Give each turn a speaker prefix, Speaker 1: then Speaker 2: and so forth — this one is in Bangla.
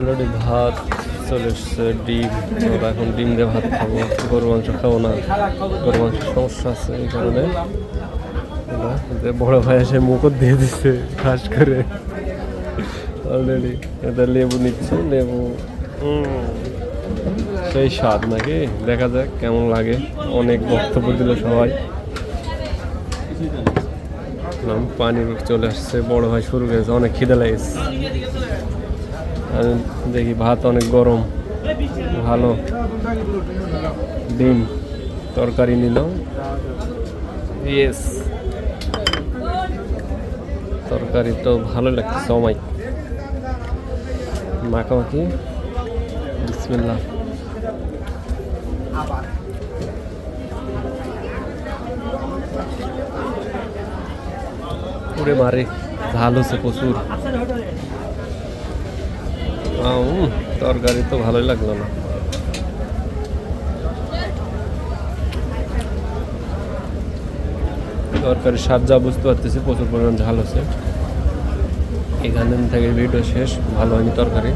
Speaker 1: অলরেডি ভাত চলে এসছে, ডিম। আমরা এখন ডিম দিয়ে ভাত খাবো, গরু মাংস খাবো না। গরু মাংসের সমস্যা আছে, এই কারণে বড় ভাই এসে মুখত দিয়ে দিচ্ছে খাস করে। অলরেডি এটা লেবু নিচ্ছে, লেবু সেই স্বাদ নাকি, দেখা যাক কেমন লাগে। অনেক বক্তব্য দিল সবাই, পানি চলে আসছে। বড় ভাই শুরু করেছে, অনেক খিদে লেগেছে। দেখি ভাত অনেক গরম, ভালো। ডিম তরকারি নিল, ইয়েস। তরকারি তো ভালো লাগছে, অমাই মাখামাখি। বিসমিল্লাহ। পুরে মারে, ঝাল হচ্ছে প্রচুর। তরকারি তো ভালোই লাগলো না। তরকারির স্বাদ যা বুঝতে পারতেছি, প্রচুর পরিমাণ ঝাল হচ্ছে। এখান থেকে ভিডিও শেষ, ভালো হয়নি তরকারি।